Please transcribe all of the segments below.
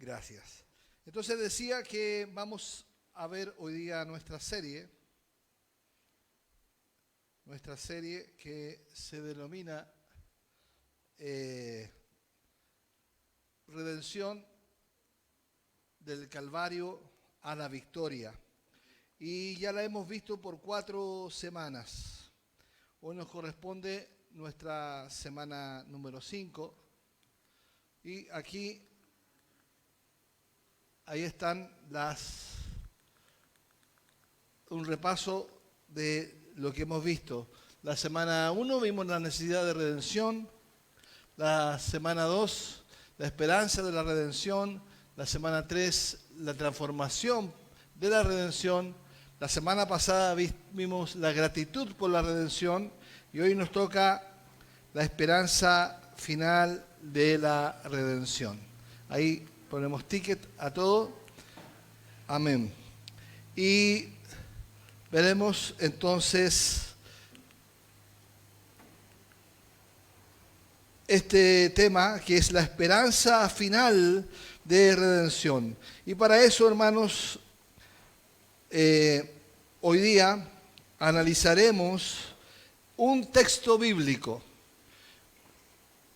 Gracias. Entonces decía que vamos a ver hoy día nuestra serie que se denomina Redención del Calvario a la Victoria. Y ya la hemos visto por 4 semanas. Hoy nos corresponde nuestra semana número 5. Y ahí están un repaso de lo que hemos visto. La semana 1 vimos la necesidad de redención. La semana 2, la esperanza de la redención. La semana 3, la transformación de la redención. La semana pasada vimos la gratitud por la redención. Y hoy nos toca la esperanza final de la redención. Ahí ponemos ticket a todo. Amén. Y veremos entonces este tema que es la esperanza final de redención. Y para eso, hermanos, hoy día analizaremos un texto bíblico.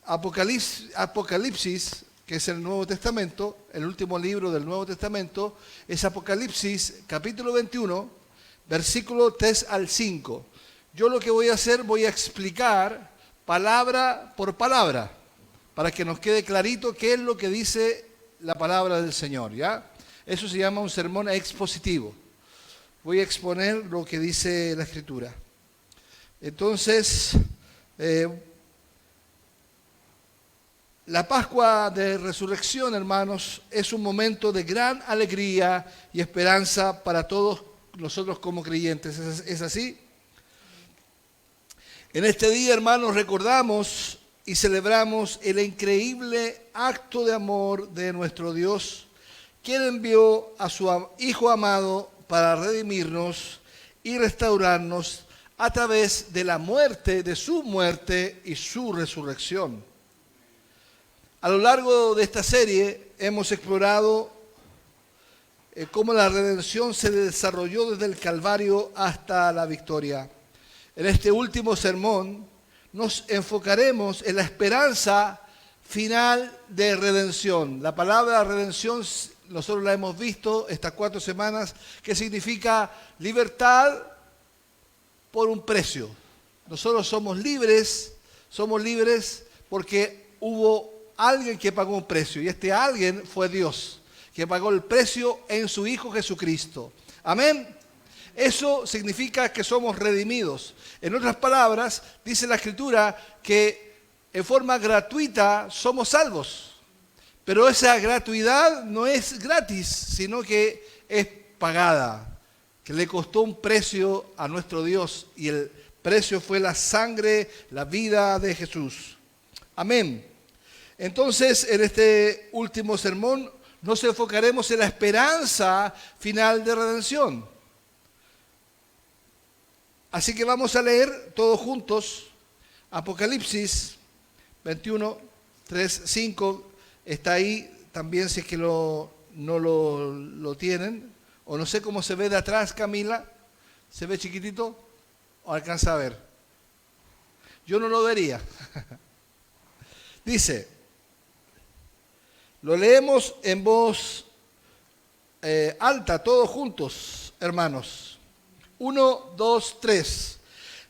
Apocalipsis, que es el Nuevo Testamento, el último libro del Nuevo Testamento, es Apocalipsis capítulo 21, versículo 3 al 5. Yo lo que voy a hacer, voy a explicar palabra por palabra, para que nos quede clarito qué es lo que dice la palabra del Señor, ¿ya? Eso se llama un sermón expositivo. Voy a exponer lo que dice la Escritura. Entonces, la Pascua de Resurrección, hermanos, es un momento de gran alegría y esperanza para todos nosotros como creyentes. ¿Es así? En este día, hermanos, recordamos y celebramos el increíble acto de amor de nuestro Dios, quien envió a su Hijo amado para redimirnos y restaurarnos a través de la muerte, de su muerte y su resurrección. A lo largo de esta serie hemos explorado cómo la redención se desarrolló desde el Calvario hasta la victoria. En este último sermón nos enfocaremos en la esperanza final de redención. La palabra redención nosotros la hemos visto estas 4 semanas, que significa libertad por un precio. Nosotros somos libres porque hubo alguien que pagó un precio, y este alguien fue Dios, que pagó el precio en su Hijo Jesucristo. Amén. Eso significa que somos redimidos. En otras palabras, dice la Escritura que en forma gratuita somos salvos. Pero esa gratuidad no es gratis, sino que es pagada, que le costó un precio a nuestro Dios, y el precio fue la sangre, la vida de Jesús. Amén. Entonces, en este último sermón nos enfocaremos en la esperanza final de redención. Así que vamos a leer todos juntos Apocalipsis 21, 3, 5. Está ahí también, si es que no lo tienen. O no sé cómo se ve de atrás, Camila. ¿Se ve chiquitito o alcanza a ver? Yo no lo vería. Dice, lo leemos en voz alta, todos juntos, hermanos. 1, 2, 3.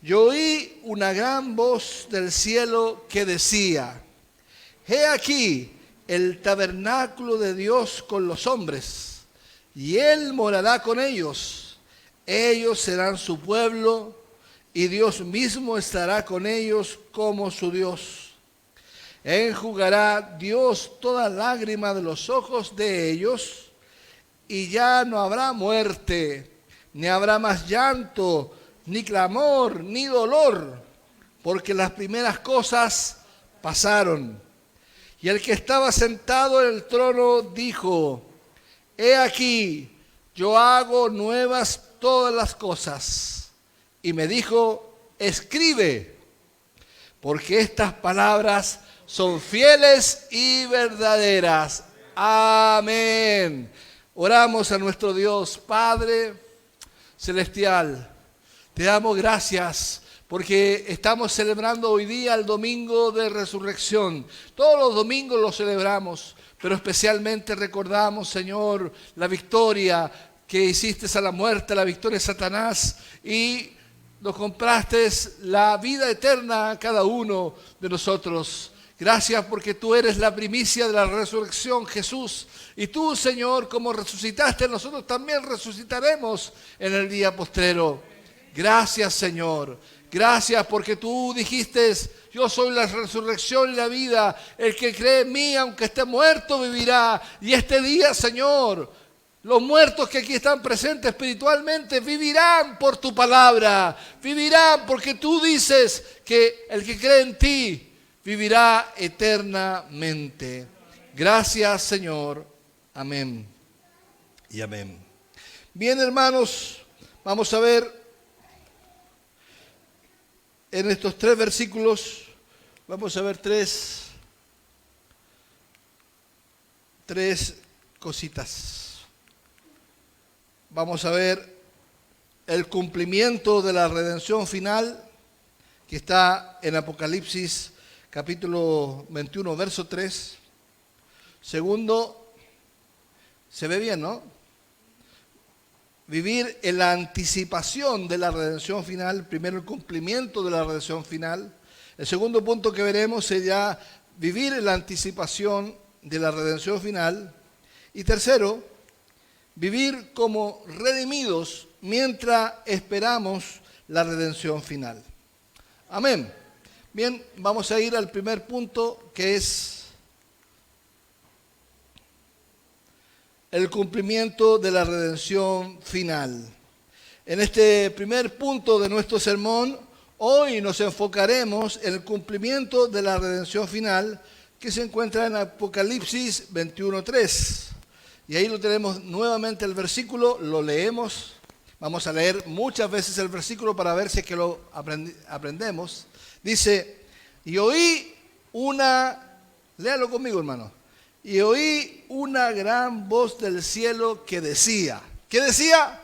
Yo oí una gran voz del cielo que decía: He aquí el tabernáculo de Dios con los hombres, y Él morará con ellos. Ellos serán su pueblo, y Dios mismo estará con ellos como su Dios. Enjugará Dios toda lágrima de los ojos de ellos, y ya no habrá muerte, ni habrá más llanto, ni clamor, ni dolor, porque las primeras cosas pasaron. Y el que estaba sentado en el trono dijo: He aquí, yo hago nuevas todas las cosas. Y me dijo: escribe, porque estas palabras son fieles y verdaderas. Amén. Oramos a nuestro Dios, Padre Celestial. Te damos gracias porque estamos celebrando hoy día el domingo de resurrección. Todos los domingos lo celebramos, pero especialmente recordamos, Señor, la victoria que hiciste a la muerte, la victoria de Satanás, y nos compraste la vida eterna a cada uno de nosotros. Gracias porque tú eres la primicia de la resurrección, Jesús. Y tú, Señor, como resucitaste, nosotros también resucitaremos en el día postrero. Gracias, Señor. Gracias porque tú dijiste, yo soy la resurrección y la vida. El que cree en mí, aunque esté muerto, vivirá. Y este día, Señor, los muertos que aquí están presentes espiritualmente vivirán por tu palabra. Vivirán porque tú dices que el que cree en ti vivirá eternamente. Gracias, Señor. Amén y amén. Bien, hermanos, vamos a ver en estos 3 versículos, vamos a ver tres cositas. Vamos a ver el cumplimiento de la redención final que está en Apocalipsis capítulo 21, verso 3. Segundo, se ve bien, ¿no? Vivir en la anticipación de la redención final. Primero, el cumplimiento de la redención final. El segundo punto que veremos sería vivir en la anticipación de la redención final. Y tercero, vivir como redimidos mientras esperamos la redención final. Amén. Bien, vamos a ir al primer punto, que es el cumplimiento de la redención final. En este primer punto de nuestro sermón, hoy nos enfocaremos en el cumplimiento de la redención final, que se encuentra en Apocalipsis 21:3. Y ahí lo tenemos nuevamente el versículo, lo leemos. Vamos a leer muchas veces el versículo para ver si es que lo aprendemos. Dice, y oí léalo conmigo, hermano. Y oí una gran voz del cielo que decía, ¿qué decía?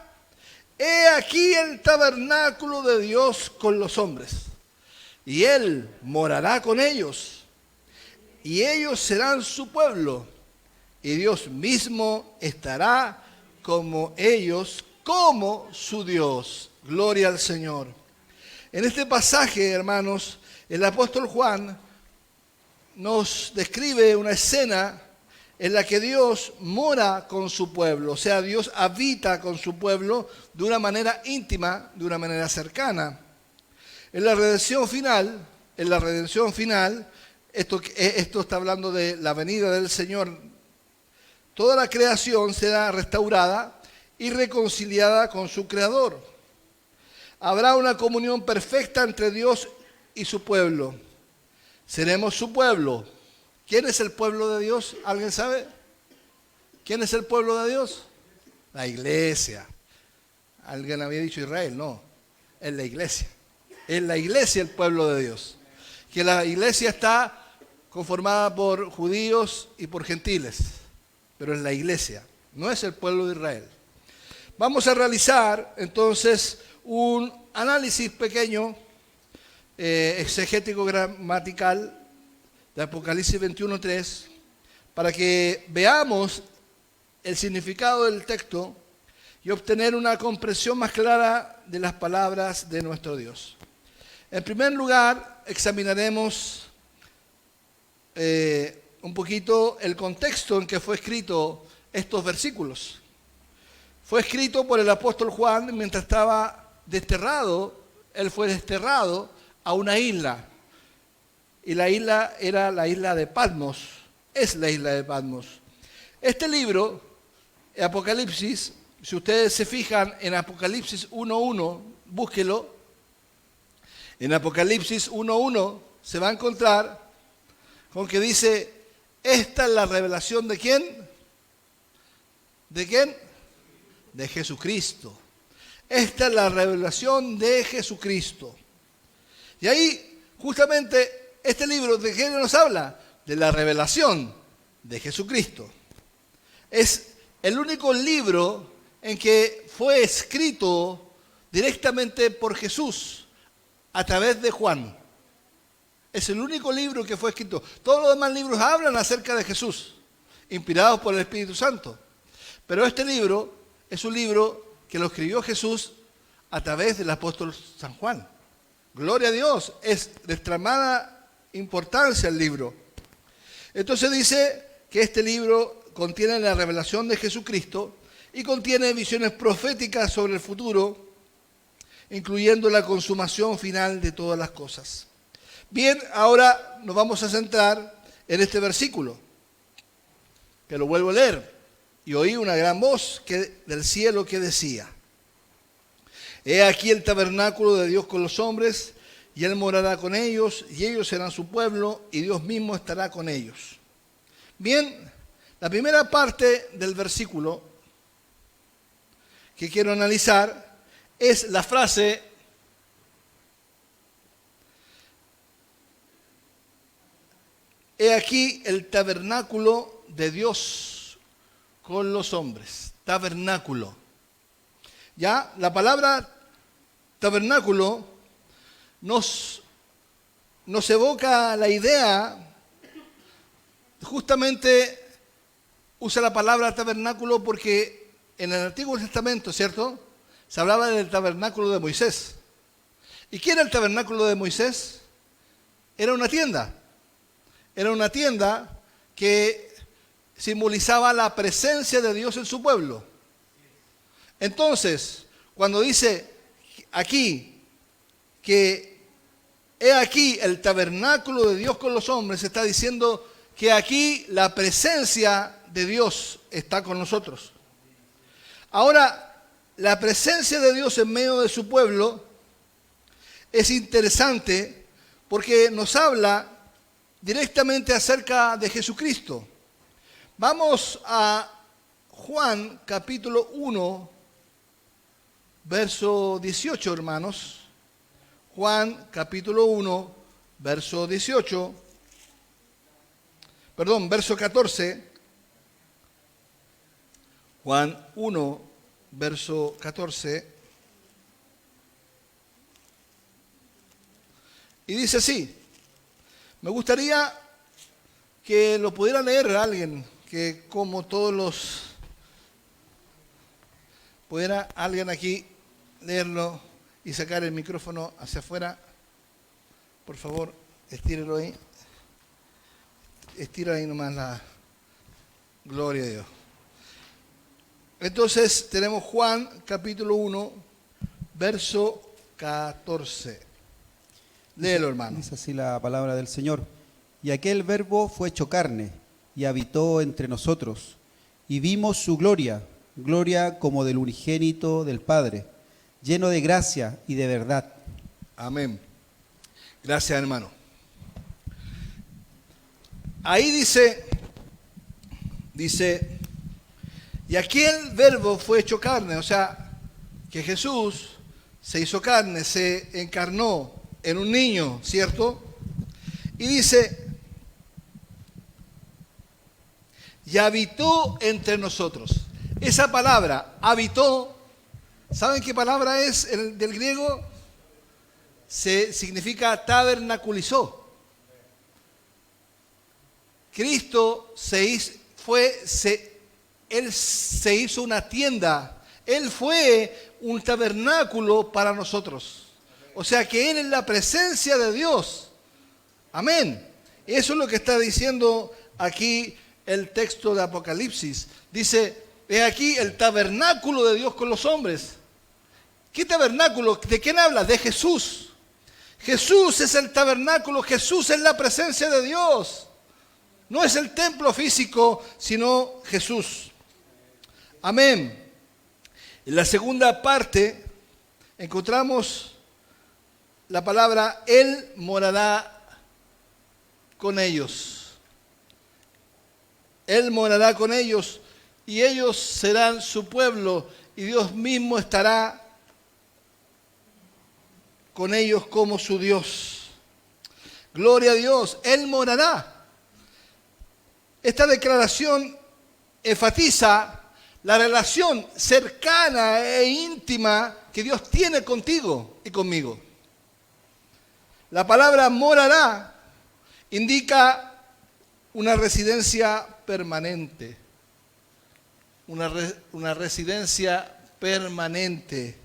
He aquí el tabernáculo de Dios con los hombres, y Él morará con ellos, y ellos serán su pueblo, y Dios mismo estará como ellos, como su Dios. Gloria al Señor. En este pasaje, hermanos, el apóstol Juan nos describe una escena en la que Dios mora con su pueblo, o sea, Dios habita con su pueblo de una manera íntima, de una manera cercana. En la redención final, esto está hablando de la venida del Señor, toda la creación será restaurada y reconciliada con su Creador. Habrá una comunión perfecta entre Dios y su pueblo. Seremos su pueblo. ¿Quién es el pueblo de Dios? ¿Alguien sabe? ¿Quién es el pueblo de Dios? La iglesia. Alguien había dicho Israel, no. Es la iglesia. Es la iglesia el pueblo de Dios. Que la iglesia está conformada por judíos y por gentiles. Pero es la iglesia, no es el pueblo de Israel. Vamos a realizar entonces un análisis pequeño, exegético gramatical, de Apocalipsis 21:3, para que veamos el significado del texto y obtener una comprensión más clara de las palabras de nuestro Dios. En primer lugar, examinaremos un poquito el contexto en que fue escrito estos versículos. Fue escrito por el apóstol Juan mientras estaba desterrado. Él fue desterrado a una isla. Y la isla era la isla de Patmos. Es la isla de Patmos. Este libro, Apocalipsis, si ustedes se fijan en Apocalipsis 1:1, búsquelo. En Apocalipsis 1:1 se va a encontrar con que dice, esta es la revelación ¿de quién? ¿De quién? De Jesucristo. Esta es la revelación de Jesucristo. Y ahí, justamente, este libro, ¿de qué nos habla? De la revelación de Jesucristo. Es el único libro en que fue escrito directamente por Jesús a través de Juan. Es el único libro que fue escrito. Todos los demás libros hablan acerca de Jesús, inspirados por el Espíritu Santo. Pero este libro es un libro que lo escribió Jesús a través del apóstol San Juan. Gloria a Dios, es de extremada importancia el libro. Entonces dice que este libro contiene la revelación de Jesucristo y contiene visiones proféticas sobre el futuro, incluyendo la consumación final de todas las cosas. Bien, ahora nos vamos a centrar en este versículo, que lo vuelvo a leer. Y oí una gran voz del cielo que decía: He aquí el tabernáculo de Dios con los hombres, y Él morará con ellos, y ellos serán su pueblo, y Dios mismo estará con ellos. Bien, la primera parte del versículo que quiero analizar es la frase: He aquí el tabernáculo de Dios con los hombres. Tabernáculo. Ya, la palabra tabernáculo nos evoca la idea, justamente usa la palabra tabernáculo porque en el Antiguo Testamento, ¿cierto?, se hablaba del tabernáculo de Moisés. ¿Y qué era el tabernáculo de Moisés? Era una tienda. Era una tienda que simbolizaba la presencia de Dios en su pueblo. Entonces, cuando dice aquí que he aquí el tabernáculo de Dios con los hombres, está diciendo que aquí la presencia de Dios está con nosotros. Ahora, la presencia de Dios en medio de su pueblo es interesante porque nos habla directamente acerca de Jesucristo. Vamos a Juan capítulo 1, verso 18, hermanos. Juan capítulo 1, verso 18. Perdón, verso 14. Juan 1, verso 14. Y dice así. Me gustaría que lo pudiera leer alguien, que como todos los... pudiera alguien aquí leerlo y sacar el micrófono hacia afuera. Por favor, estírelo ahí. Estira ahí nomás la gloria de Dios. Entonces tenemos Juan capítulo 1, verso 14. Léelo, hermano. Dice así la palabra del Señor. Y aquel verbo fue hecho carne y habitó entre nosotros. Y vimos su gloria, gloria como del unigénito del Padre, lleno de gracia y de verdad. Amén. Gracias, hermano. Ahí dice, y aquel verbo fue hecho carne, o sea, que Jesús se hizo carne, se encarnó en un niño, ¿cierto? Y dice, y habitó entre nosotros. Esa palabra, habitó, ¿saben qué palabra es del griego? Significa tabernaculizó. Cristo Él se hizo una tienda. Él fue un tabernáculo para nosotros. O sea que Él es la presencia de Dios. Amén. Eso es lo que está diciendo aquí el texto de Apocalipsis. Dice, he aquí el tabernáculo de Dios con los hombres. ¿Qué tabernáculo? ¿De quién habla? De Jesús. Jesús es el tabernáculo, Jesús es la presencia de Dios. No es el templo físico, sino Jesús. Amén. En la segunda parte encontramos la palabra, Él morará con ellos. Él morará con ellos y ellos serán su pueblo y Dios mismo estará con ellos como su Dios. Gloria a Dios, Él morará. Esta declaración enfatiza la relación cercana e íntima que Dios tiene contigo y conmigo. La palabra morará indica una residencia permanente. Una residencia permanente.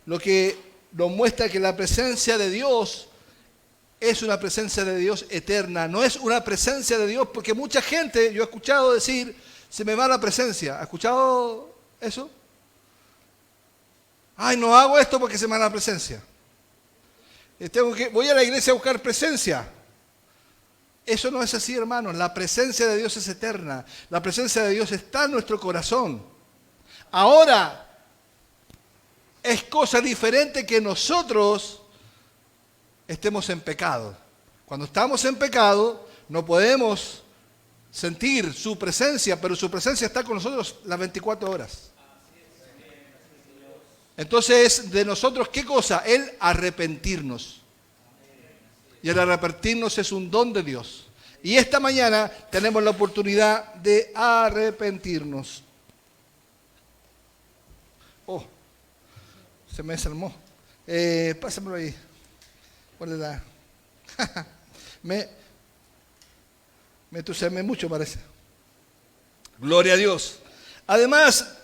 Lo que nos muestra que la presencia de Dios es una presencia de Dios eterna. No es una presencia de Dios, porque mucha gente, yo he escuchado decir, se me va la presencia. ¿Ha escuchado eso? Ay, no hago esto porque se me va la presencia. Voy a la iglesia a buscar presencia. Eso no es así, hermanos. La presencia de Dios es eterna. La presencia de Dios está en nuestro corazón. Ahora, es cosa diferente que nosotros estemos en pecado. Cuando estamos en pecado, no podemos sentir su presencia, pero su presencia está con nosotros las 24 horas. Entonces, de nosotros, ¿qué cosa? El arrepentirnos. Y el arrepentirnos es un don de Dios. Y esta mañana tenemos la oportunidad de arrepentirnos. Oh, se me desarmó. Pásamelo ahí. ¿Cuál es la? me entusiasmé mucho, parece. Gloria a Dios. Además,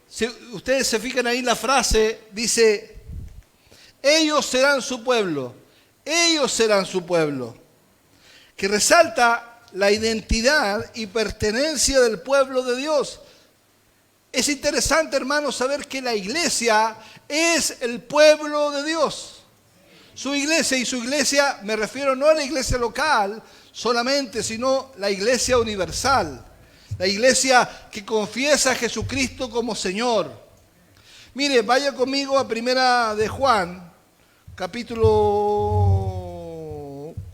si ustedes se fijan ahí, la frase dice, ellos serán su pueblo, ellos serán su pueblo, que resalta la identidad y pertenencia del pueblo de Dios. Es interesante, hermanos, saber que la iglesia es el pueblo de Dios. Su iglesia, y su iglesia, me refiero no a la iglesia local solamente, sino la iglesia universal. La iglesia que confiesa a Jesucristo como Señor. Mire, vaya conmigo a Primera de Juan, capítulo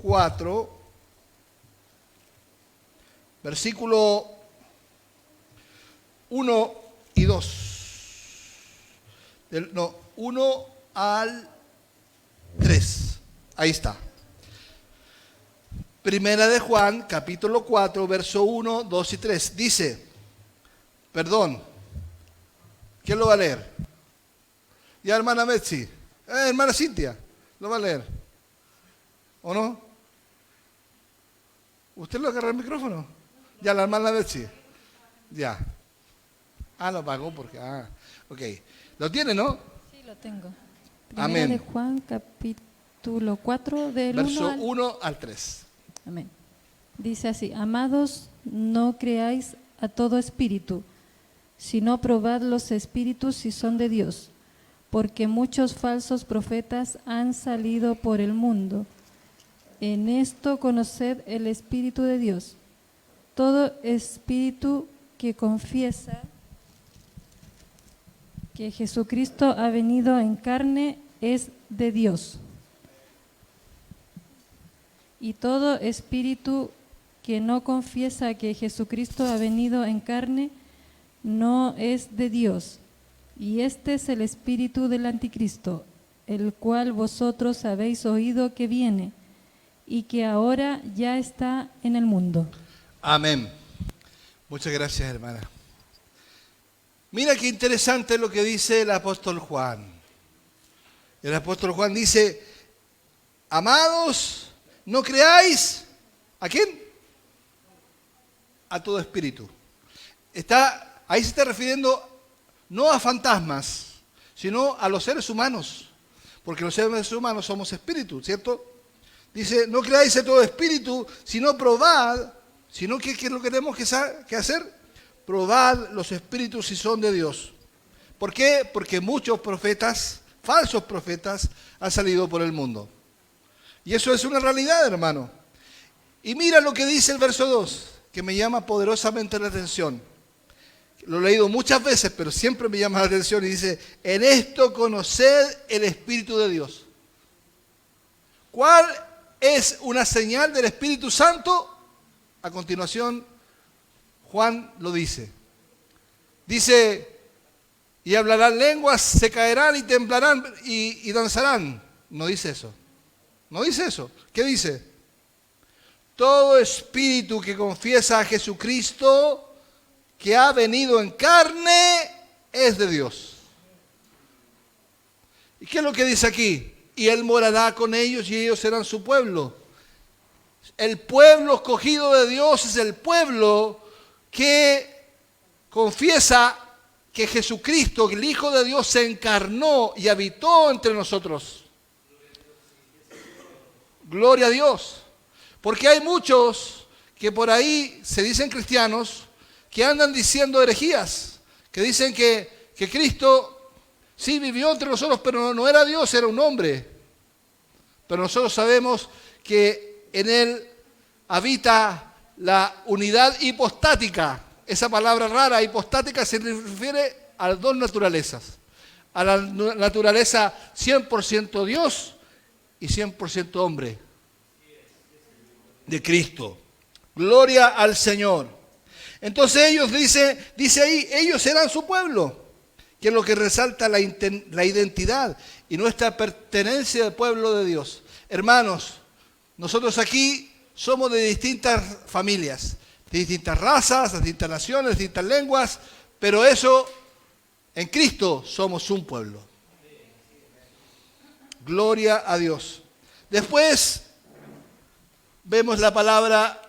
4, versículo 1 y 2. 1 al 3. Ahí está. Primera de Juan, capítulo 4, verso 1, 2 y 3. Dice, perdón, ¿quién lo va a leer? Ya, hermana Betsy, hermana Cintia, ¿lo va a leer? ¿O no? ¿Usted lo agarra el micrófono? Ya, la hermana Betsy. Ya. Lo pagó porque... ok. ¿Lo tiene, no? Sí, lo tengo. Amén. Primera de Juan, capítulo 4, del verso 1 1 al 3. Amén. Dice así, amados, no creáis a todo espíritu, sino probad los espíritus si son de Dios, porque muchos falsos profetas han salido por el mundo. En esto conoced el Espíritu de Dios. Todo espíritu que confiesa que Jesucristo ha venido en carne es de Dios. Y todo espíritu que no confiesa que Jesucristo ha venido en carne no es de Dios. Y este es el espíritu del anticristo, el cual vosotros habéis oído que viene y que ahora ya está en el mundo. Amén. Muchas gracias, hermana. Mira qué interesante lo que dice el apóstol Juan. El apóstol Juan dice, amados, no creáis, ¿a quién? A todo espíritu. Ahí se está refiriendo no a fantasmas, sino a los seres humanos, porque los seres humanos somos espíritus, ¿cierto? Dice, no creáis a todo espíritu, sino probad, sino ¿qué es lo que tenemos que hacer? Probad los espíritus si son de Dios. ¿Por qué? Porque muchos profetas, falsos profetas, han salido por el mundo. Y eso es una realidad, hermano. Y mira lo que dice el verso 2, que me llama poderosamente la atención. Lo he leído muchas veces, pero siempre me llama la atención y dice, en esto conoced el Espíritu de Dios. ¿Cuál es una señal del Espíritu Santo? A continuación, Juan lo dice. Dice, y hablarán lenguas, se caerán y temblarán y danzarán. No dice eso. No dice eso. ¿Qué dice? todo espíritu que confiesa a Jesucristo, que ha venido en carne, es de Dios. ¿Y qué es lo que dice aquí? Y Él morará con ellos y ellos serán su pueblo. El pueblo escogido de Dios es el pueblo que confiesa que Jesucristo, el Hijo de Dios, se encarnó y habitó entre nosotros. Gloria a Dios. Porque hay muchos que por ahí se dicen cristianos que andan diciendo herejías, que dicen que Cristo sí vivió entre nosotros, pero no era Dios, era un hombre. Pero nosotros sabemos que en Él habita la unidad hipostática. Esa palabra rara, hipostática, se refiere a las dos naturalezas. A la naturaleza 100% Dios y 100% hombre de Cristo. Gloria al Señor. Entonces ellos, dice ahí, ellos serán su pueblo, que es lo que resalta la identidad y nuestra pertenencia al pueblo de Dios. Hermanos, nosotros aquí somos de distintas familias, de distintas razas, de distintas naciones, de distintas lenguas, pero eso, en Cristo somos un pueblo. Gloria a Dios. Después vemos la palabra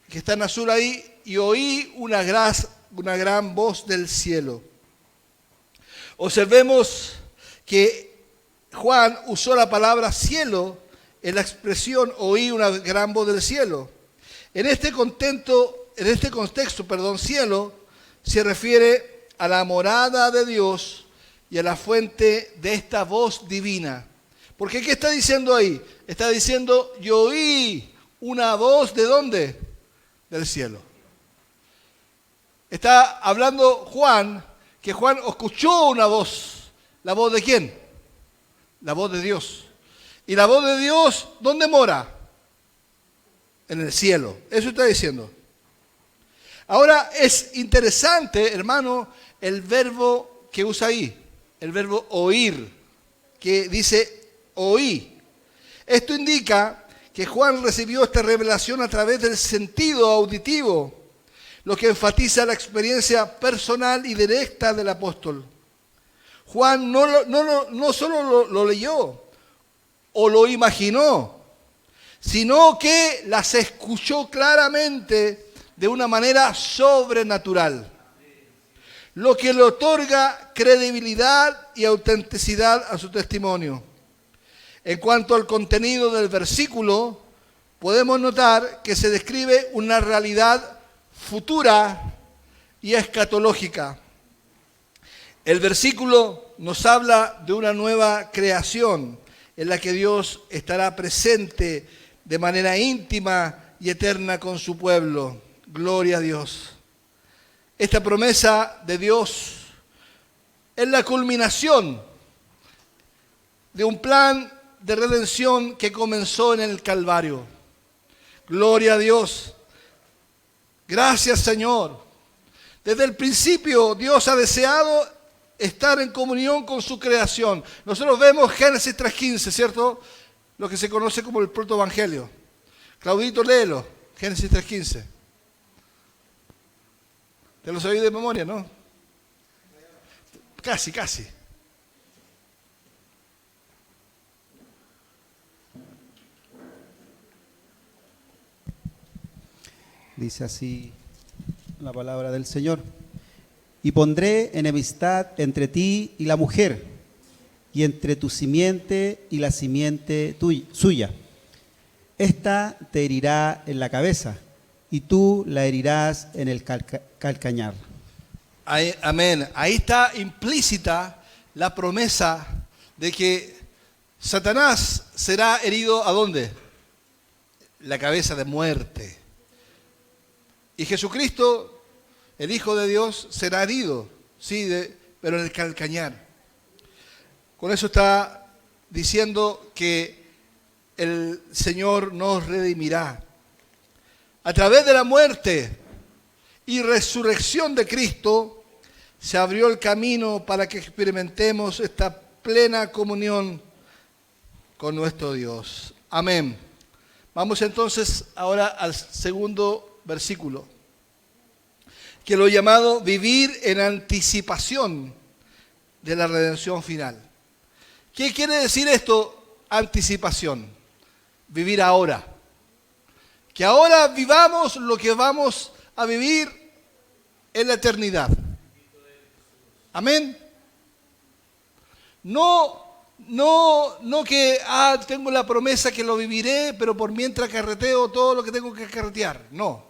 que está en azul ahí, y oí una gran voz del cielo. Observemos que Juan usó la palabra cielo en la expresión oí una gran voz del cielo. En este contexto, cielo se refiere a la morada de Dios y a la fuente de esta voz divina. Porque ¿qué está diciendo ahí? Está diciendo, yo oí una voz ¿de dónde? Del cielo. Está hablando Juan, que Juan escuchó una voz. ¿La voz de quién? La voz de Dios. ¿Y la voz de Dios dónde mora? En el cielo. Eso está diciendo. Ahora es interesante, hermano, el verbo que usa ahí. El verbo oír, que dice oí. Esto indica que Juan recibió esta revelación a través del sentido auditivo, lo que enfatiza la experiencia personal y directa del apóstol. Juan no solo lo leyó o lo imaginó, sino que las escuchó claramente de una manera sobrenatural, lo que le otorga credibilidad y autenticidad a su testimonio. En cuanto al contenido del versículo, podemos notar que se describe una realidad futura y escatológica. El versículo nos habla de una nueva creación en la que Dios estará presente de manera íntima y eterna con su pueblo. Gloria a Dios. Esta promesa de Dios es la culminación de un plan de redención que comenzó en el Calvario. Gloria a Dios. Gracias, Señor. Desde el principio Dios ha deseado estar en comunión con su creación. Nosotros vemos Génesis 3:15, ¿cierto? Lo que se conoce como el protoevangelio. Claudito, léelo. Génesis 3:15. Te lo sabéis de memoria, ¿no? Casi. Dice así la palabra del Señor. Y pondré enemistad entre ti y la mujer, y entre tu simiente y la simiente suya. Esta te herirá en la cabeza, y tú la herirás en el calcañar. Amén. Ahí está implícita la promesa de que Satanás será herido ¿a dónde? La cabeza de muerte. Y Jesucristo, el Hijo de Dios, será herido, sí, pero en el calcañar. Con eso está diciendo que el Señor nos redimirá. A través de la muerte y resurrección de Cristo, se abrió el camino para que experimentemos esta plena comunión con nuestro Dios. Amén. Vamos entonces ahora al segundo versículo, que lo he llamado vivir en anticipación de la redención final. ¿Qué quiere decir esto, anticipación? Vivir ahora. Que ahora vivamos lo que vamos a vivir en la eternidad. Amén. No que tengo la promesa que lo viviré, pero por mientras carreteo todo lo que tengo que carretear. No.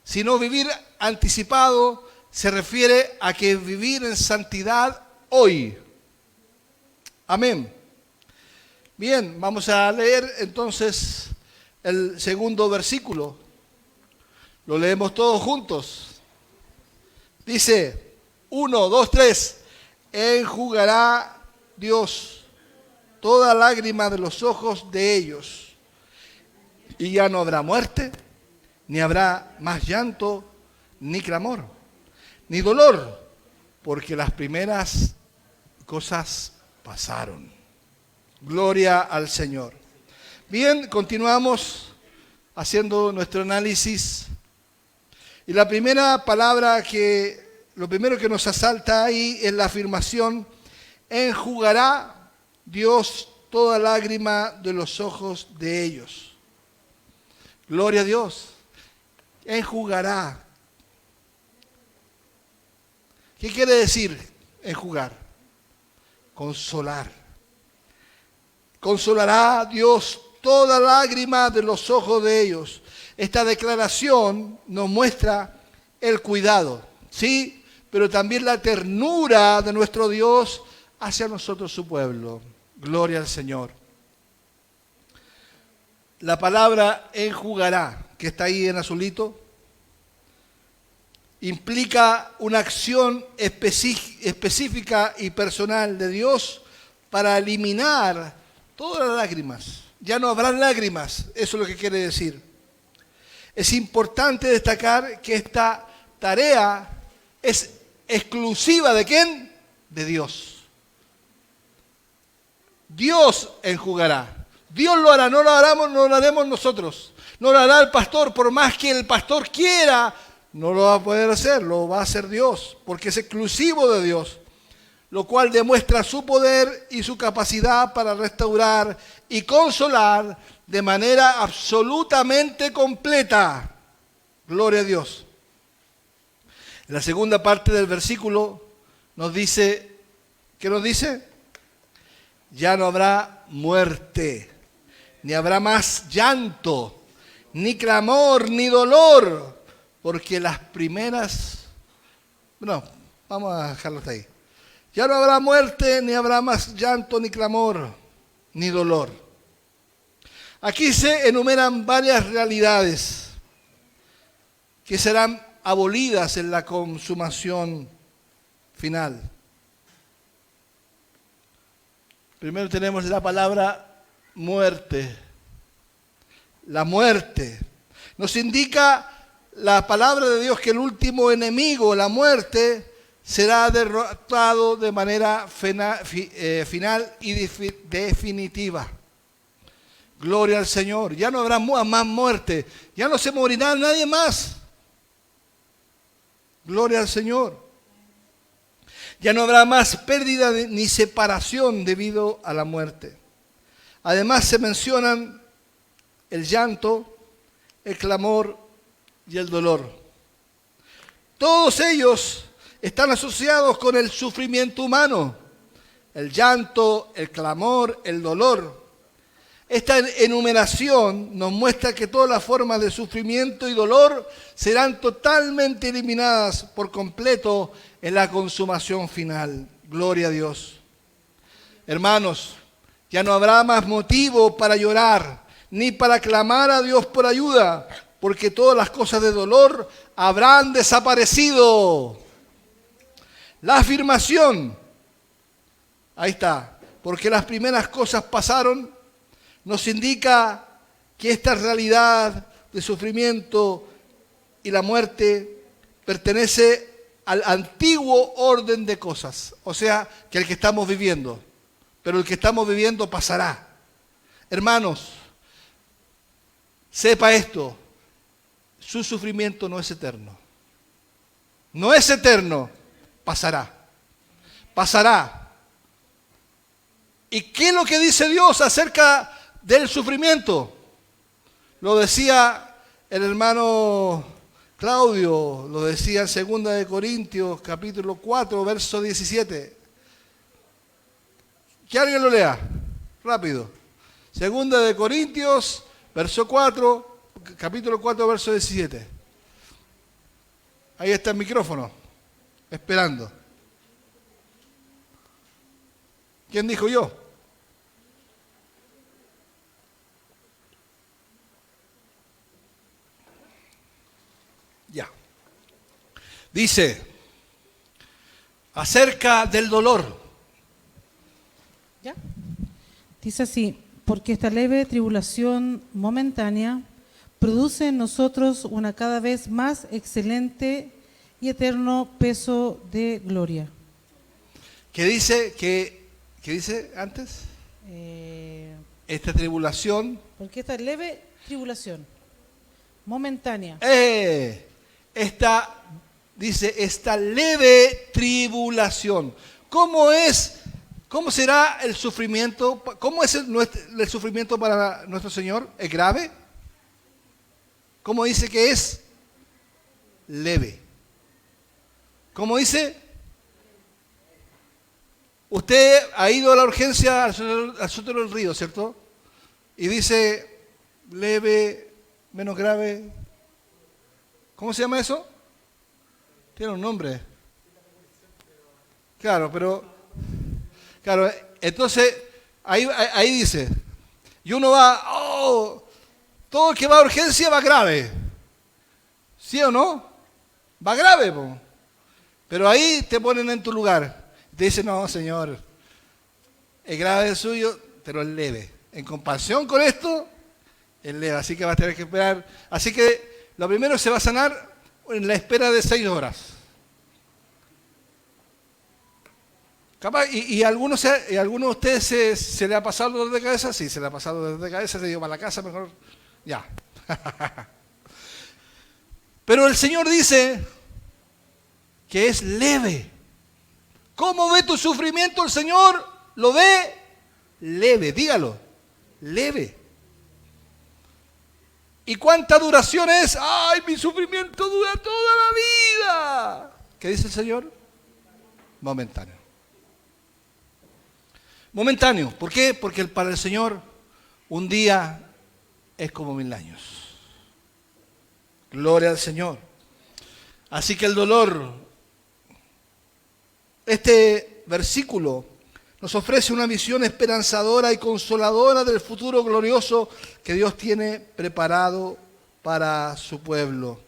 Sino vivir anticipado se refiere a que vivir en santidad hoy. Amén. Bien, vamos a leer entonces el segundo versículo. Lo leemos todos juntos. Dice, 1, 2, 3. Enjugará Dios toda lágrima de los ojos de ellos, y ya no habrá muerte, ni habrá más llanto, ni clamor, ni dolor, porque las primeras cosas pasaron. Gloria al Señor. Bien, continuamos haciendo nuestro análisis. Y la primera palabra lo primero que nos asalta ahí es la afirmación: enjugará Dios toda lágrima de los ojos de ellos. Gloria a Dios. Enjugará. ¿Qué quiere decir enjugar? Consolar. Consolará Dios toda lágrima de los ojos de ellos. Esta declaración nos muestra el cuidado, ¿sí? Pero también la ternura de nuestro Dios hacia nosotros, su pueblo. Gloria al Señor. La palabra enjugará, que está ahí en azulito, implica una acción específica y personal de Dios para eliminar todas las lágrimas. Ya no habrá lágrimas, eso es lo que quiere decir. Es importante destacar que esta tarea es exclusiva ¿de quién? De Dios. Dios enjugará. Dios lo hará, no lo haremos nosotros. No lo hará el pastor, por más que el pastor quiera, no lo va a poder hacer, lo va a hacer Dios, porque es exclusivo de Dios, lo cual demuestra su poder y su capacidad para restaurar y consolar de manera absolutamente completa. Gloria a Dios. En la segunda parte del versículo nos dice, ¿qué nos dice? Ya no habrá muerte, ni habrá más llanto, ni clamor, ni dolor, porque las primeras... No, vamos a dejarlo hasta ahí. Ya no habrá muerte, ni habrá más llanto, ni clamor, ni dolor. Aquí se enumeran varias realidades que serán abolidas en la consumación final. Primero tenemos la palabra muerte. La muerte. Nos indica la palabra de Dios que el último enemigo, la muerte, será derrotado de manera final y definitiva. Gloria al Señor. Ya no habrá más muerte. Ya no se morirá nadie más. Gloria al Señor. Ya no habrá más pérdida ni separación debido a la muerte. Además se mencionan el llanto, el clamor y el dolor. Todos ellos están asociados con el sufrimiento humano. El llanto, el clamor, el dolor. Esta enumeración nos muestra que todas las formas de sufrimiento y dolor serán totalmente eliminadas por completo en la consumación final. Gloria a Dios. Hermanos, ya no habrá más motivo para llorar, ni para clamar a Dios por ayuda, porque todas las cosas de dolor habrán desaparecido. La afirmación, ahí está, porque las primeras cosas pasaron, nos indica que esta realidad de sufrimiento y la muerte pertenece al antiguo orden de cosas, o sea, que el que estamos viviendo, pero el que estamos viviendo pasará. Hermanos, sepa esto, su sufrimiento no es eterno. No es eterno, pasará. Pasará. ¿Y qué es lo que dice Dios acerca del sufrimiento? Lo decía el hermano Claudio, lo decía en 2 de Corintios, capítulo 4, verso 17. Que alguien lo lea, rápido. 2 de Corintios, verso 4, capítulo 4, verso 17. Ahí está el micrófono, esperando. ¿Quién dijo yo? Ya. Dice, acerca del dolor. ¿Ya? Dice así, porque esta leve tribulación momentánea produce en nosotros una cada vez más excelente y eterno peso de gloria. ¿Qué dice? ¿Qué dice antes? Esta tribulación. Porque esta leve tribulación momentánea. Dice, esta leve tribulación. ¿Cómo será el sufrimiento? ¿Cómo es el sufrimiento para nuestro Señor? ¿Es grave? ¿Cómo dice que es? Leve. ¿Cómo dice? Usted ha ido a la urgencia al Sotero del Río, ¿cierto? Y dice, leve, menos grave. ¿Cómo se llama eso? Tiene un nombre. Claro, entonces, ahí dice, y uno va, todo el que va a urgencia va grave. ¿Sí o no? Va grave, po. Pero ahí te ponen en tu lugar. Te dicen, no, Señor, es grave el suyo, pero es leve. En comparación con esto, es leve. Así que vas a tener que esperar. Así que lo primero se va a sanar en la espera de 6 horas. Capaz, y algunos de ustedes se le ha pasado el dolor de cabeza. Sí, se le ha pasado el dolor de cabeza, se dio para la casa, mejor ya. Pero el Señor dice que es leve. ¿Cómo ve tu sufrimiento el Señor? ¿Lo ve? Leve, dígalo, leve. ¿Y cuánta duración es? ¡Ay, mi sufrimiento dura toda la vida! ¿Qué dice el Señor? Momentáneo. Momentáneo. ¿Por qué? Porque para el Señor un día es como 1000 años. Gloria al Señor. Así que el dolor, este versículo nos ofrece una visión esperanzadora y consoladora del futuro glorioso que Dios tiene preparado para su pueblo.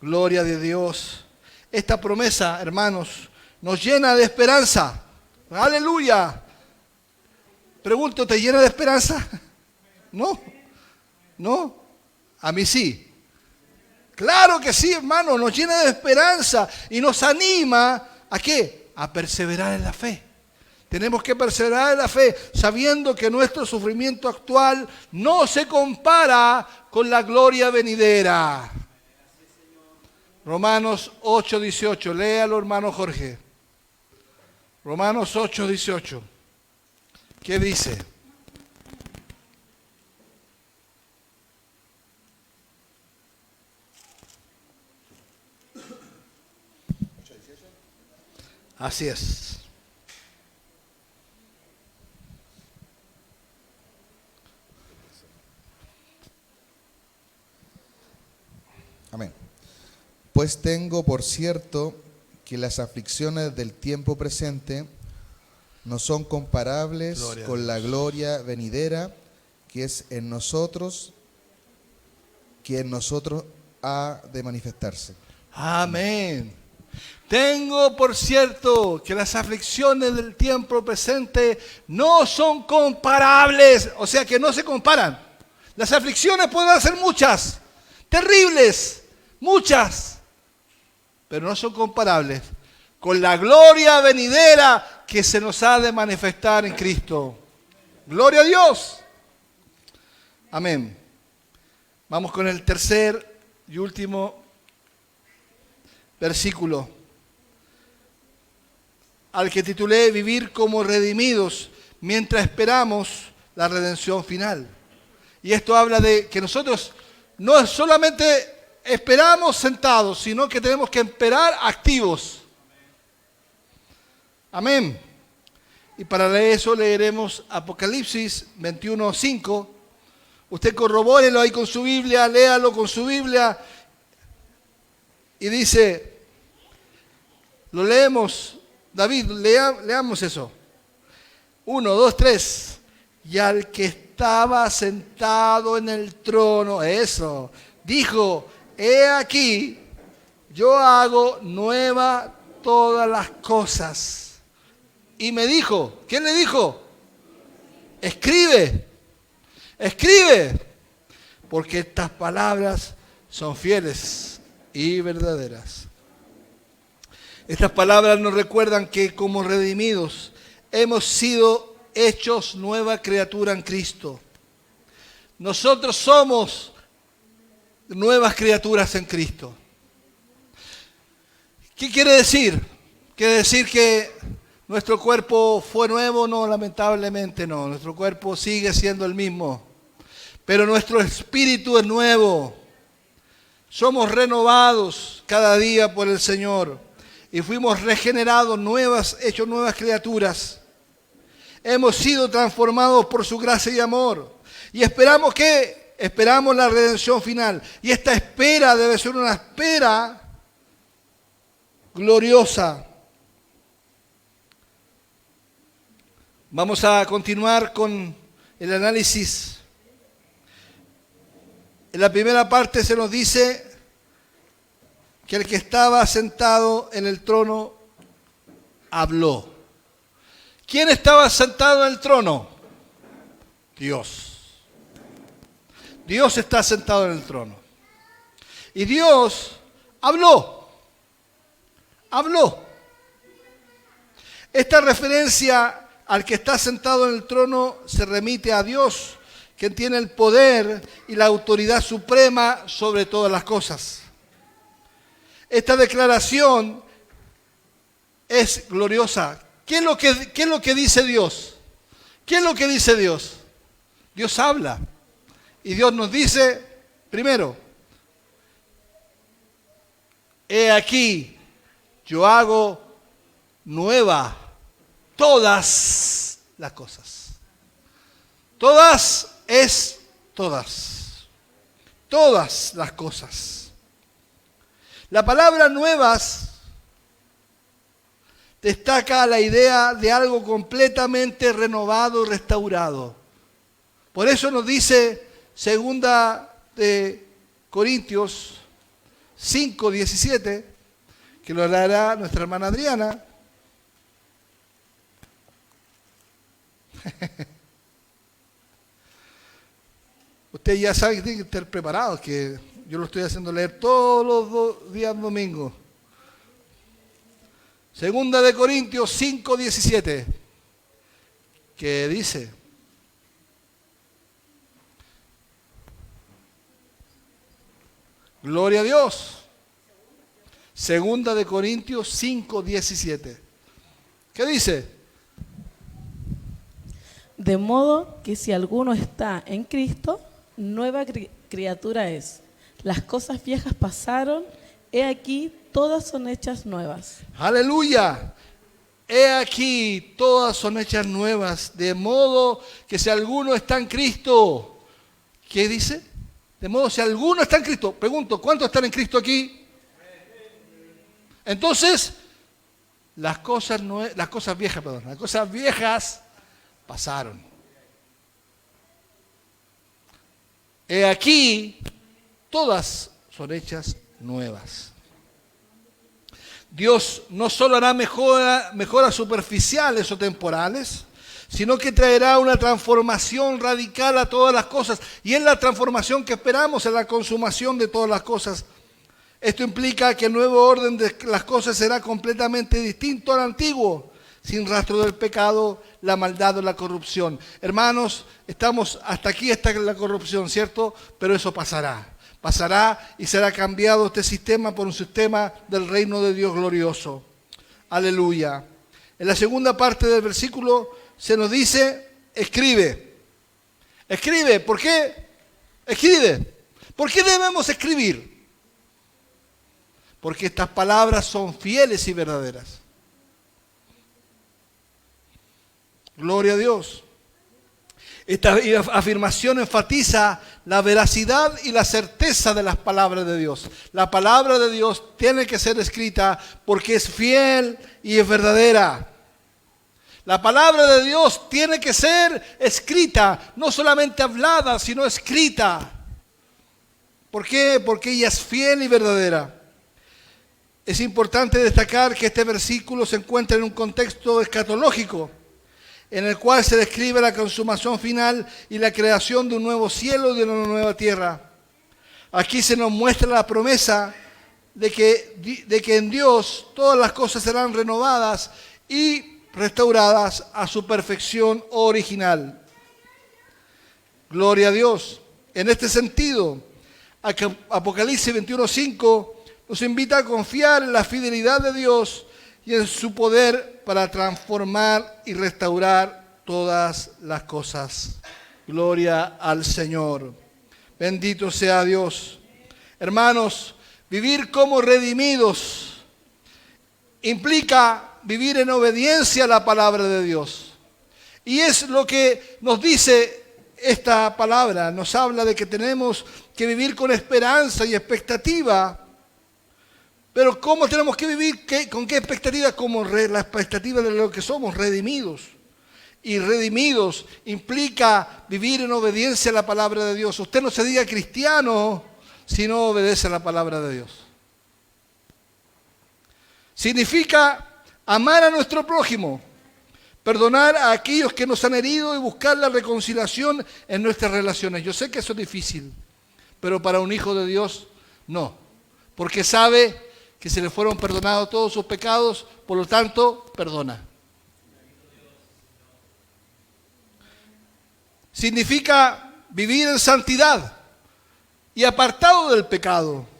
Gloria de Dios. Esta promesa, hermanos, nos llena de esperanza. ¡Aleluya! Pregunto, ¿te llena de esperanza? ¿No? ¿No? A mí sí. Claro que sí, hermano, nos llena de esperanza y nos anima ¿a qué? A perseverar en la fe. Tenemos que perseverar en la fe, sabiendo que nuestro sufrimiento actual no se compara con la gloria venidera. Romanos 8:18, léalo, hermano Jorge. Romanos 8:18. ¿Qué dice? Así es. Amén. Pues tengo por cierto que las aflicciones del tiempo presente no son comparables con la gloria venidera que es en nosotros, que en nosotros ha de manifestarse. Amén. Tengo por cierto que las aflicciones del tiempo presente no son comparables, o sea que no se comparan. Las aflicciones pueden ser muchas, terribles, muchas, pero no son comparables con la gloria venidera que se nos ha de manifestar en Cristo. Gloria a Dios. Amén. Vamos con el tercer y último versículo, al que titulé Vivir como redimidos mientras esperamos la redención final. Y esto habla de que nosotros no solamente esperamos sentados, sino que tenemos que esperar activos. Amén. Y para eso leeremos Apocalipsis 21:5. Usted corrobórelo ahí con su Biblia, léalo con su Biblia. Y dice, lo leemos, David, leamos eso. 1, 2, 3. Y al que estaba sentado en el trono, eso, dijo, he aquí, yo hago nueva todas las cosas. Y me dijo, ¿quién le dijo? Escribe, porque estas palabras son fieles y verdaderas. Estas palabras nos recuerdan que como redimidos hemos sido hechos nueva criatura en Cristo. Nosotros somos nuevas criaturas en Cristo. ¿Qué quiere decir? ¿Quiere decir que nuestro cuerpo fue nuevo? No, lamentablemente no. Nuestro cuerpo sigue siendo el mismo. Pero nuestro espíritu es nuevo. Somos renovados cada día por el Señor. Y fuimos regenerados, hechos nuevas criaturas. Hemos sido transformados por su gracia y amor. Y esperamos la redención final. Y esta espera debe ser una espera gloriosa. Vamos a continuar con el análisis. En la primera parte se nos dice que el que estaba sentado en el trono habló. ¿Quién estaba sentado en el trono? Dios. Dios está sentado en el trono. Y Dios habló. Esta referencia al que está sentado en el trono se remite a Dios, quien tiene el poder y la autoridad suprema sobre todas las cosas. Esta declaración es gloriosa. ¿Qué es lo que dice Dios? ¿Qué es lo que dice Dios? Dios habla. Y Dios nos dice, primero, he aquí, yo hago nueva todas las cosas. Todas es todas. Todas las cosas. La palabra nuevas destaca la idea de algo completamente renovado y restaurado. Por eso nos dice 2 de Corintios 5:17, que lo hará nuestra hermana Adriana. Usted ya sabe que tiene que estar preparado, que yo lo estoy haciendo leer todos los días domingos. 2 de Corintios 5:17, que dice, gloria a Dios. 2 de Corintios 5:17. ¿Qué dice? De modo que si alguno está en Cristo, nueva criatura es. Las cosas viejas pasaron, he aquí, todas son hechas nuevas. Aleluya. He aquí, todas son hechas nuevas. De modo que si alguno está en Cristo, ¿qué dice? De modo si alguno está en Cristo. Pregunto, ¿cuántos están en Cristo aquí? Entonces, las cosas viejas pasaron. He aquí, todas son hechas nuevas. Dios no solo hará mejoras superficiales o temporales, sino que traerá una transformación radical a todas las cosas. Y es la transformación que esperamos, en la consumación de todas las cosas. Esto implica que el nuevo orden de las cosas será completamente distinto al antiguo, sin rastro del pecado, la maldad o la corrupción. Hermanos, estamos hasta aquí, está la corrupción, ¿cierto? Pero eso pasará. Pasará y será cambiado este sistema por un sistema del reino de Dios glorioso. Aleluya. En la segunda parte del versículo se nos dice, escribe. Escribe, ¿por qué? Escribe. ¿Por qué debemos escribir? Porque estas palabras son fieles y verdaderas. Gloria a Dios. Esta afirmación enfatiza la veracidad y la certeza de las palabras de Dios. La palabra de Dios tiene que ser escrita porque es fiel y es verdadera. La palabra de Dios tiene que ser escrita, no solamente hablada, sino escrita. ¿Por qué? Porque ella es fiel y verdadera. Es importante destacar que este versículo se encuentra en un contexto escatológico, en el cual se describe la consumación final y la creación de un nuevo cielo y de una nueva tierra. Aquí se nos muestra la promesa de que en Dios todas las cosas serán renovadas y restauradas a su perfección original. Gloria a Dios. En este sentido, Apocalipsis 21:5 nos invita a confiar en la fidelidad de Dios y en su poder para transformar y restaurar todas las cosas. Gloria al Señor. Bendito sea Dios. Hermanos, vivir como redimidos implica vivir en obediencia a la palabra de Dios. Y es lo que nos dice esta palabra. Nos habla de que tenemos que vivir con esperanza y expectativa. Pero ¿cómo tenemos que vivir? ¿Con qué expectativa? Como la expectativa de lo que somos, redimidos. Y redimidos implica vivir en obediencia a la palabra de Dios. Usted no se diga cristiano si no obedece a la palabra de Dios. Significa amar a nuestro prójimo, perdonar a aquellos que nos han herido y buscar la reconciliación en nuestras relaciones. Yo sé que eso es difícil, pero para un hijo de Dios no, porque sabe que se le fueron perdonados todos sus pecados, por lo tanto, perdona. Significa vivir en santidad y apartado del pecado.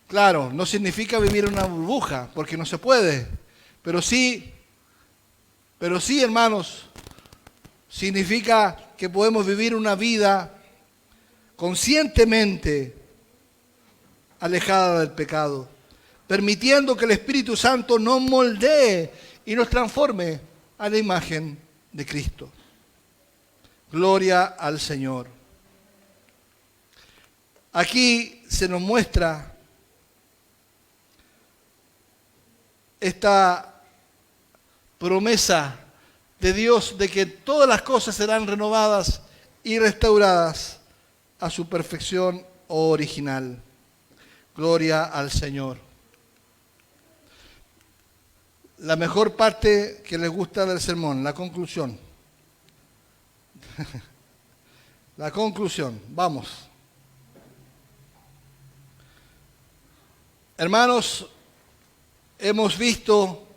Claro, no significa vivir en una burbuja, porque no se puede, pero sí, hermanos, significa que podemos vivir una vida conscientemente alejada del pecado, permitiendo que el Espíritu Santo nos moldee y nos transforme a la imagen de Cristo. Gloria al Señor. Aquí se nos muestra esta promesa de Dios de que todas las cosas serán renovadas y restauradas a su perfección original. Gloria al Señor. La mejor parte que les gusta del sermón, la conclusión. La conclusión, vamos. Hermanos, hemos visto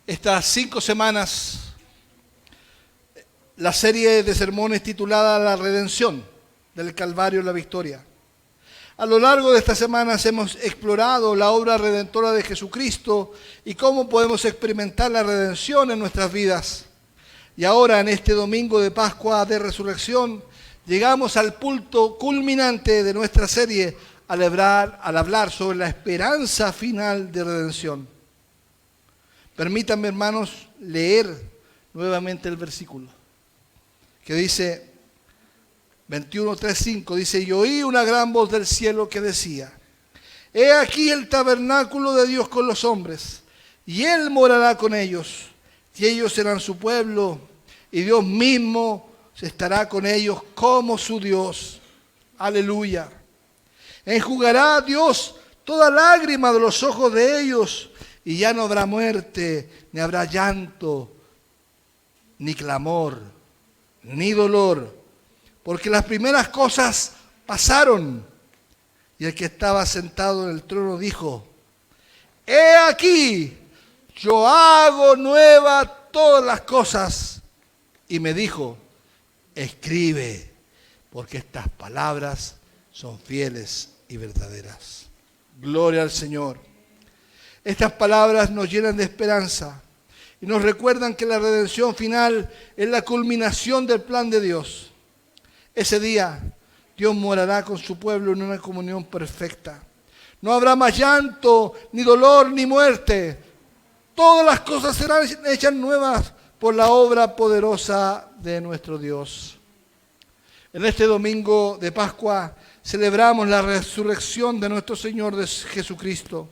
estas 5 semanas la serie de sermones titulada La Redención del Calvario y la Victoria. A lo largo de estas semanas hemos explorado la obra redentora de Jesucristo y cómo podemos experimentar la redención en nuestras vidas. Y ahora, en este domingo de Pascua de Resurrección, llegamos al punto culminante de nuestra serie al hablar sobre la esperanza final de redención. Permítanme, hermanos, leer nuevamente el versículo que dice 21:3-5, dice: y oí una gran voz del cielo que decía: he aquí el tabernáculo de Dios con los hombres, y Él morará con ellos, y ellos serán su pueblo, y Dios mismo estará con ellos como su Dios. Aleluya. Enjugará a Dios toda lágrima de los ojos de ellos, y ya no habrá muerte, ni habrá llanto, ni clamor, ni dolor, porque las primeras cosas pasaron. Y el que estaba sentado en el trono dijo: he aquí, yo hago nuevas todas las cosas. Y me dijo, escribe, porque estas palabras son fieles y verdaderas. Gloria al Señor. Estas palabras nos llenan de esperanza y nos recuerdan que la redención final es la culminación del plan de Dios. Ese día Dios morará con su pueblo en una comunión perfecta. No habrá más llanto, ni dolor, ni muerte. Todas las cosas serán hechas nuevas por la obra poderosa de nuestro Dios. En este domingo de Pascua celebramos la resurrección de nuestro Señor Jesucristo.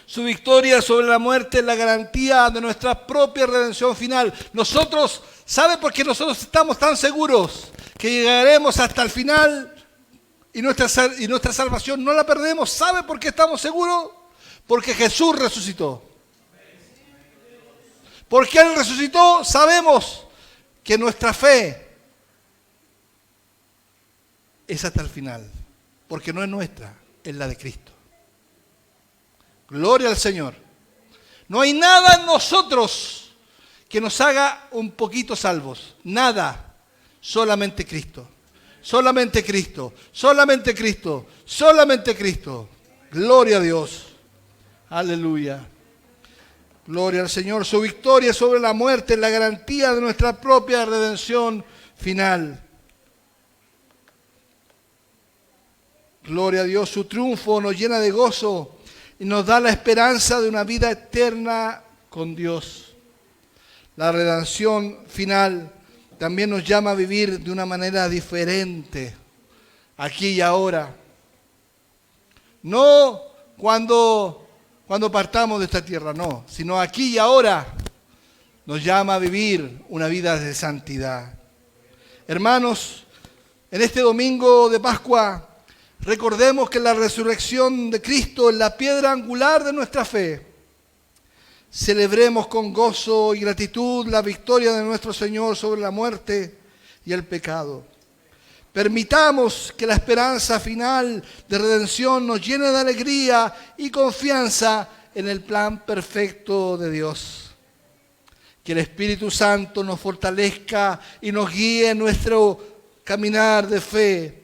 Su victoria sobre la muerte es la garantía de nuestra propia redención final. Nosotros, ¿sabe por qué nosotros estamos tan seguros que llegaremos hasta el final y nuestra salvación no la perdemos? ¿Sabe por qué estamos seguros? Porque Jesús resucitó. Porque Él resucitó, sabemos que nuestra fe es hasta el final. Porque no es nuestra, es la de Cristo. Gloria al Señor. No hay nada en nosotros que nos haga un poquito salvos. Nada. Solamente Cristo. Solamente Cristo. Solamente Cristo. Solamente Cristo. Gloria a Dios. Aleluya. Gloria al Señor. Su victoria sobre la muerte es la garantía de nuestra propia redención final. Gloria a Dios. Su triunfo nos llena de gozo y nos da la esperanza de una vida eterna con Dios. La redención final también nos llama a vivir de una manera diferente, aquí y ahora. No cuando partamos de esta tierra, no, sino aquí y ahora nos llama a vivir una vida de santidad. Hermanos, en este domingo de Pascua, recordemos que la resurrección de Cristo es la piedra angular de nuestra fe. Celebremos con gozo y gratitud la victoria de nuestro Señor sobre la muerte y el pecado. Permitamos que la esperanza final de redención nos llene de alegría y confianza en el plan perfecto de Dios. Que el Espíritu Santo nos fortalezca y nos guíe en nuestro caminar de fe.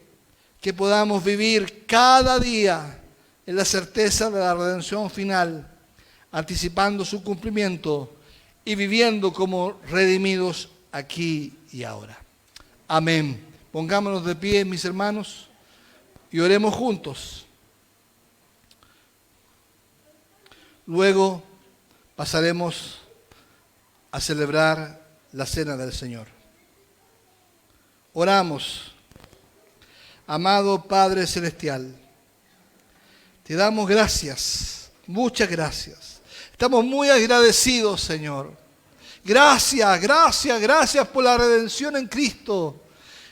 Que podamos vivir cada día en la certeza de la redención final, anticipando su cumplimiento y viviendo como redimidos aquí y ahora. Amén. Pongámonos de pie, mis hermanos, y oremos juntos. Luego pasaremos a celebrar la cena del Señor. Oramos. Amado Padre Celestial, te damos gracias, muchas gracias. Estamos muy agradecidos, Señor. Gracias, gracias, gracias por la redención en Cristo.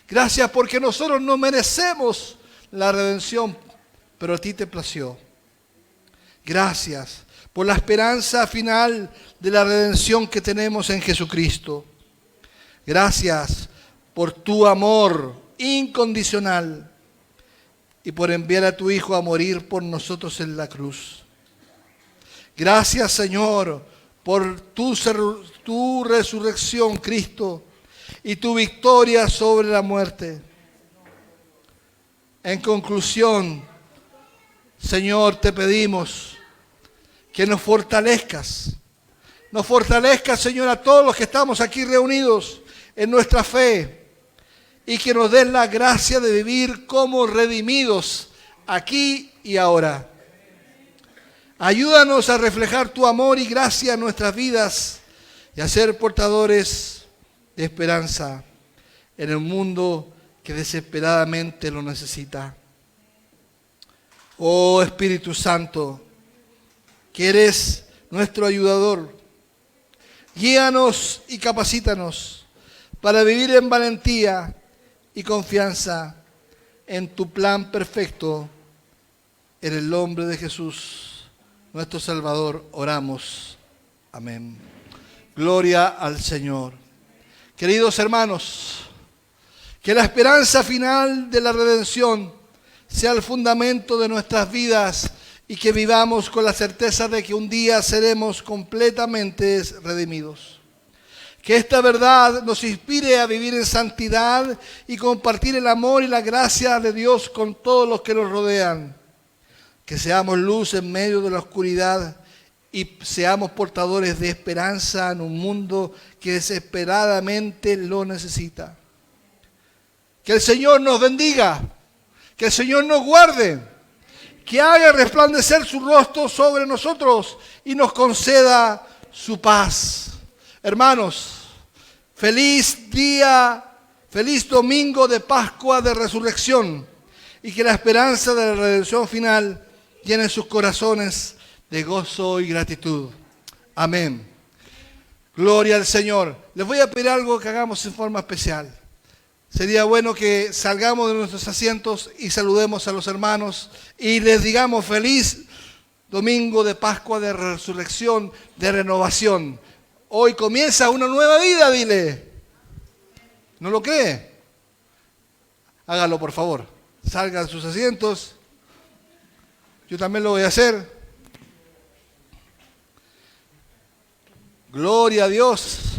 Gracias porque nosotros no merecemos la redención, pero a ti te plació. Gracias por la esperanza final de la redención que tenemos en Jesucristo. Gracias por tu amor incondicional y por enviar a tu Hijo a morir por nosotros en la cruz. Gracias, Señor, por tu resurrección, Cristo, y tu victoria sobre la muerte. En conclusión, Señor, te pedimos que nos fortalezcas. Nos fortalezcas, Señor, a todos los que estamos aquí reunidos en nuestra fe. Y que nos des la gracia de vivir como redimidos aquí y ahora. Ayúdanos a reflejar tu amor y gracia en nuestras vidas y a ser portadores de esperanza en el mundo que desesperadamente lo necesita. Oh Espíritu Santo, que eres nuestro ayudador, guíanos y capacítanos para vivir en valentía y confianza en tu plan perfecto. En el nombre de Jesús, nuestro Salvador, oramos. Amén. Gloria al Señor. Queridos hermanos, que la esperanza final de la redención sea el fundamento de nuestras vidas y que vivamos con la certeza de que un día seremos completamente redimidos. Que esta verdad nos inspire a vivir en santidad y compartir el amor y la gracia de Dios con todos los que nos rodean. Que seamos luz en medio de la oscuridad y seamos portadores de esperanza en un mundo que desesperadamente lo necesita. Que el Señor nos bendiga, que el Señor nos guarde, que haga resplandecer su rostro sobre nosotros y nos conceda su paz. Hermanos, feliz día, feliz domingo de Pascua de Resurrección, y que la esperanza de la redención final llene sus corazones de gozo y gratitud. Amén. Gloria al Señor. Les voy a pedir algo que hagamos en forma especial. Sería bueno que salgamos de nuestros asientos y saludemos a los hermanos y les digamos feliz domingo de Pascua de Resurrección, de renovación. Hoy comienza una nueva vida, dile. ¿No lo cree? Hágalo, por favor. Salgan de sus asientos. Yo también lo voy a hacer. Gloria a Dios.